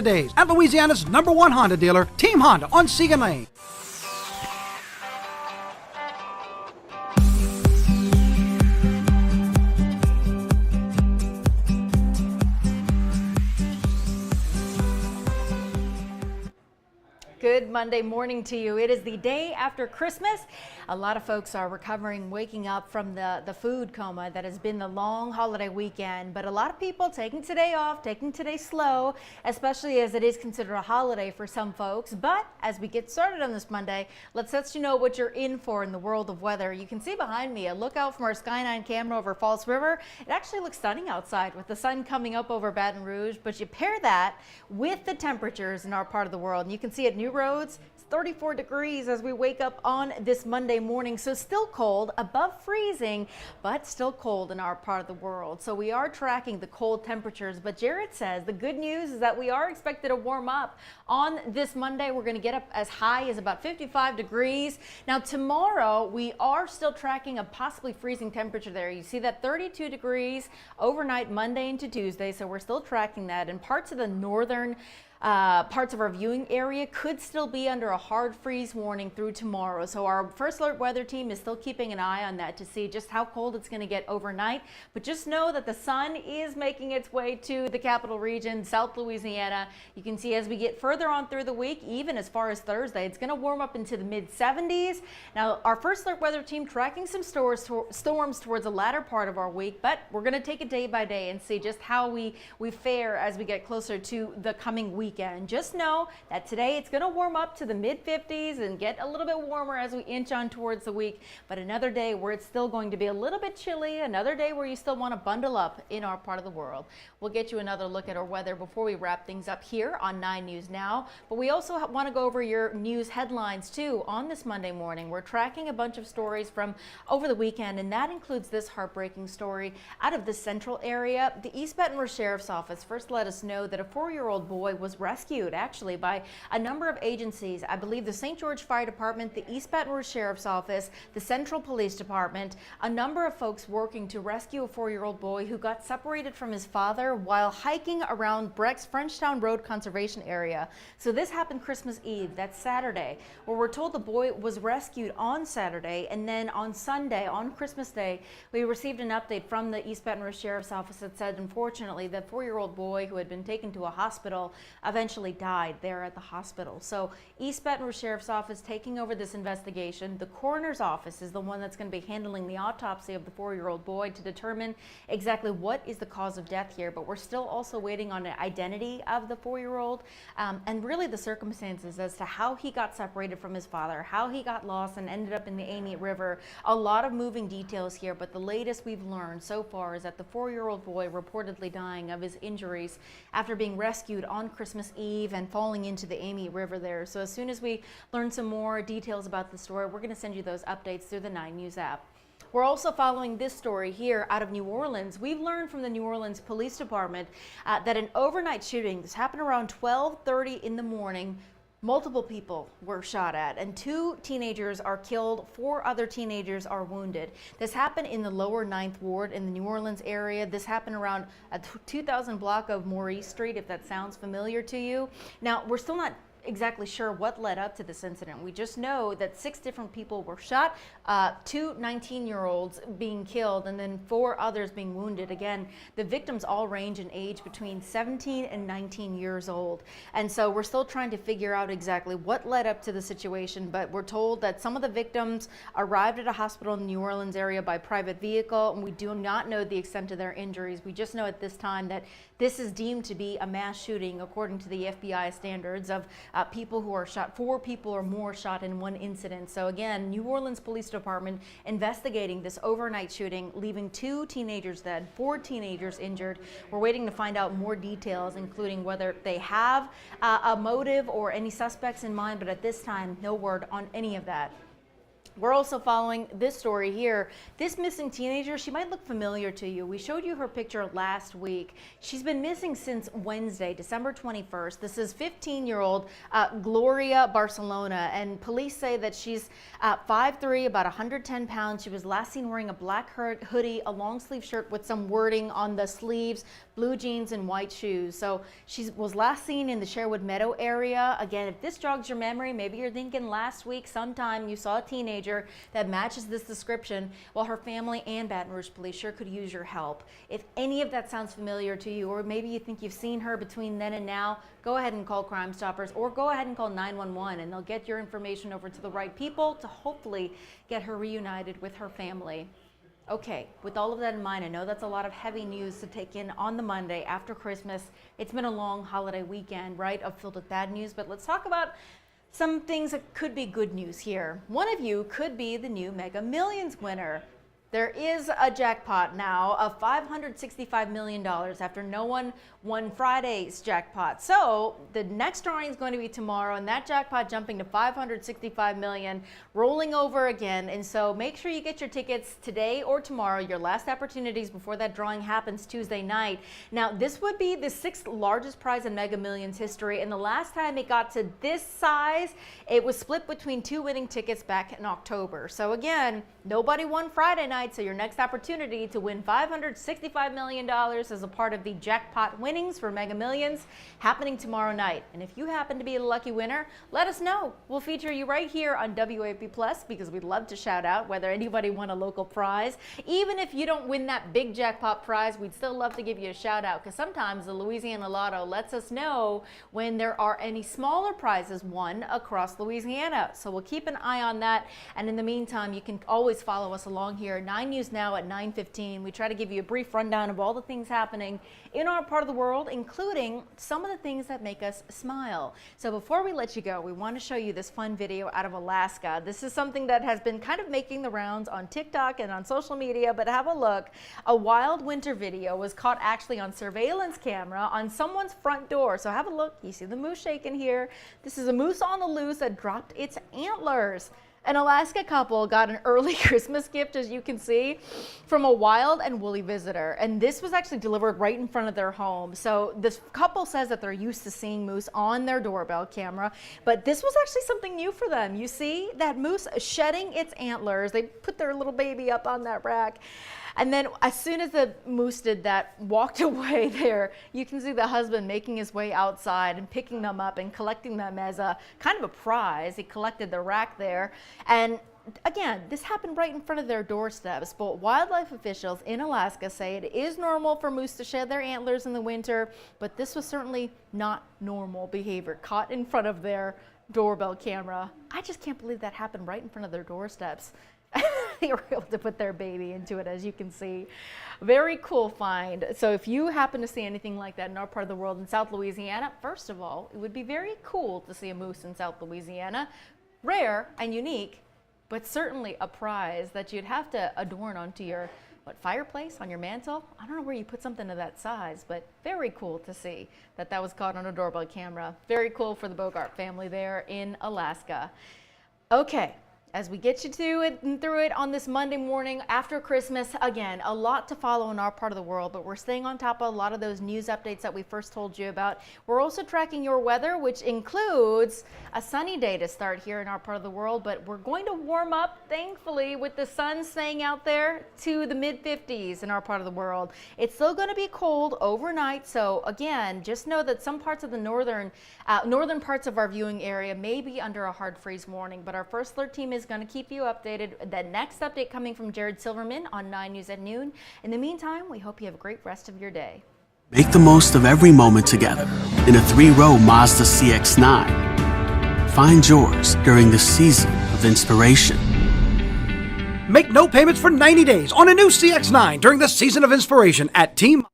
Days at Louisiana's #1 Honda dealer, Team Honda on Segan Lane. Good Monday morning to you. It is the day after Christmas. A lot of folks are recovering, waking up from the food coma that has been the long holiday weekend. But a lot of people taking today off, taking today slow, especially as it is considered a holiday for some folks. But as we get started on this Monday, let's let you know what you're in for in the world of weather. You can see behind me a lookout from our Sky9 camera over Falls River. It actually looks stunning outside with the sun coming up over Baton Rouge. But you pair that with the temperatures in our part of the world, and you can see at New Roads, it's 34 degrees as we wake up on this Monday morning. So still cold, above freezing, but still cold in our part of the world. So we are tracking the cold temperatures. But Jared says the good news is that we are expected to warm up on this Monday. We're going to get up as high as about 55 degrees. Now tomorrow we are still tracking a possibly freezing temperature there. You see that 32 degrees overnight Monday into Tuesday. So we're still tracking that, and parts of the northern parts of our viewing area could still be under a hard freeze warning through tomorrow. So our first alert weather team is still keeping an eye on that to see just how cold it's going to get overnight. But just know that the sun is making its way to the capital region, South Louisiana. You can see as we get further on through the week, even as far as Thursday, it's going to warm up into the mid 70s. Now our first alert weather team tracking some storms towards the latter part of our week, but we're going to take it day by day and see just how we fare as we get closer to the coming weekend. Just know that today it's going to warm up to the mid 50s and get a little bit warmer as we inch on towards the week. But another day where it's still going to be a little bit chilly, another day where you still want to bundle up in our part of the world. We'll get you another look at our weather before we wrap things up here on 9 News Now. But we also want to go over your news headlines too on this Monday morning. We're tracking a bunch of stories from over the weekend, and that includes this heartbreaking story out of the central area. The East Baton Rouge Sheriff's Office first let us know that a 4-year-old boy was rescued actually by a number of agencies. I believe the St. George Fire Department, the East Baton Rouge Sheriff's Office, the Central Police Department, a number of folks working to rescue a 4-year-old boy who got separated from his father while hiking around Breck's Frenchtown Road Conservation Area. So this happened Christmas Eve, that's Saturday, where we're told the boy was rescued on Saturday, and then on Sunday, on Christmas Day, we received an update from the East Baton Rouge Sheriff's Office that said, unfortunately, that 4-year-old boy who had been taken to a hospital eventually died there at the hospital. So East Baton Rouge Sheriff's Office taking over this investigation. The coroner's office is the one that's going to be handling the autopsy of the 4-year-old boy to determine exactly what is the cause of death here. But we're still also waiting on the identity of the 4-year-old and really the circumstances as to how he got separated from his father, how he got lost and ended up in the Amy River. A lot of moving details here, but the latest we've learned so far is that the 4-year-old boy reportedly dying of his injuries after being rescued on Christmas Eve and falling into the Amy River there. So as soon as we learn some more details about the story, we're going to send you those updates through the 9 News app. We're also following this story here out of New Orleans. We've learned from the New Orleans Police Department that an overnight shooting, this happened around 12:30 in the morning. Multiple people were shot at, and 2 teenagers are killed, 4 other teenagers are wounded. This happened in the lower 9th Ward in the New Orleans area. This happened around a 2000 block of Maurice Street, if that sounds familiar to you. Now, we're still not exactly sure what led up to this incident. We just know that 6 different people were shot, 2 19-year-olds being killed, and then 4 others being wounded. Again, the victims all range in age between 17 and 19 years old. And so we're still trying to figure out exactly what led up to the situation, but we're told that some of the victims arrived at a hospital in the New Orleans area by private vehicle, and we do not know the extent of their injuries. We just know at this time that this is deemed to be a mass shooting according to the FBI standards of people who are shot, 4 people or more shot in one incident. So again, New Orleans Police Department investigating this overnight shooting, leaving 2 teenagers dead, 4 teenagers injured. We're waiting to find out more details, including whether they have a motive or any suspects in mind, but at this time, no word on any of that. We're also following this story here. This missing teenager, she might look familiar to you. We showed you her picture last week. She's been missing since Wednesday, December 21st. This is 15-year-old Gloria Barcelona, and police say that she's 5'3", about 110 pounds. She was last seen wearing a black hoodie, a long sleeve shirt with some wording on the sleeves, blue jeans and white shoes. So she was last seen in the Sherwood Meadow area. Again, if this jogs your memory, maybe you're thinking last week sometime you saw a teenager that matches this description. Well, her family and Baton Rouge police sure could use your help. If any of that sounds familiar to you, or maybe you think you've seen her between then and now, go ahead and call Crime Stoppers, or go ahead and call 911, and they'll get your information over to the right people to hopefully get her reunited with her family. Okay, with all of that in mind, I know that's a lot of heavy news to take in on the Monday after Christmas. It's been a long holiday weekend, right, filled with bad news, but let's talk about some things that could be good news here. One of you could be the new Mega Millions winner. There is a jackpot now of $565 million after no one won Friday's jackpot. So the next drawing is going to be tomorrow, and that jackpot jumping to $565 million, rolling over again. And so make sure you get your tickets today or tomorrow, your last opportunities before that drawing happens Tuesday night. Now, this would be the 6th largest prize in Mega Millions history, and the last time it got to this size, it was split between 2 winning tickets back in October. So again, nobody won Friday night. So your next opportunity to win $565 million as a part of the jackpot winnings for Mega Millions happening tomorrow night. And if you happen to be a lucky winner, let us know. We'll feature you right here on WAFB Plus, because we'd love to shout out whether anybody won a local prize. Even if you don't win that big jackpot prize, we'd still love to give you a shout out, because sometimes the Louisiana Lotto lets us know when there are any smaller prizes won across Louisiana. So we'll keep an eye on that. And in the meantime, you can always follow us along here. 9 News Now at 9:15. We try to give you a brief rundown of all the things happening in our part of the world, including some of the things that make us smile. So before we let you go, we want to show you this fun video out of Alaska. This is something that has been kind of making the rounds on TikTok and on social media, but have a look. A wild winter video was caught actually on surveillance camera on someone's front door. So have a look. You see the moose shaking here. This is a moose on the loose that dropped its antlers. An Alaska couple got an early Christmas gift, as you can see, from a wild and woolly visitor. And this was actually delivered right in front of their home. So this couple says that they're used to seeing moose on their doorbell camera, but this was actually something new for them. You see that moose shedding its antlers. They put their little baby up on that rack. And then as soon as the moose did that, walked away there, you can see the husband making his way outside and picking them up and collecting them as a kind of a prize. He collected the rack there. And again, this happened right in front of their doorsteps, but wildlife officials in Alaska say it is normal for moose to shed their antlers in the winter, but this was certainly not normal behavior caught in front of their doorbell camera. I just can't believe that happened right in front of their doorsteps. They were able to put their baby into it, as you can see. Very cool find. So if you happen to see anything like that in our part of the world in South Louisiana, first of all, it would be very cool to see a moose in South Louisiana. Rare and unique, but certainly a prize that you'd have to adorn onto your fireplace, on your mantle. I don't know where you put something of that size, but very cool to see that that was caught on a doorbell camera. Very cool for the Bogart family there in Alaska. Okay. As we get you to it and through it on this Monday morning after Christmas, again, a lot to follow in our part of the world, but we're staying on top of a lot of those news updates that we first told you about. We're also tracking your weather, which includes a sunny day to start here in our part of the world, but we're going to warm up, thankfully, with the sun staying out there to the mid-50s in our part of the world. It's still going to be cold overnight, so again, just know that some parts of the northern parts of our viewing area may be under a hard freeze warning, but our first alert team is going to keep you updated. The next update coming from Jared Silverman on 9 News at noon. In the meantime, we hope you have a great rest of your day. Make the most of every moment together in a 3-row Mazda CX-9. Find yours during the season of inspiration. Make no payments for 90 days on a new CX-9 during the season of inspiration at Team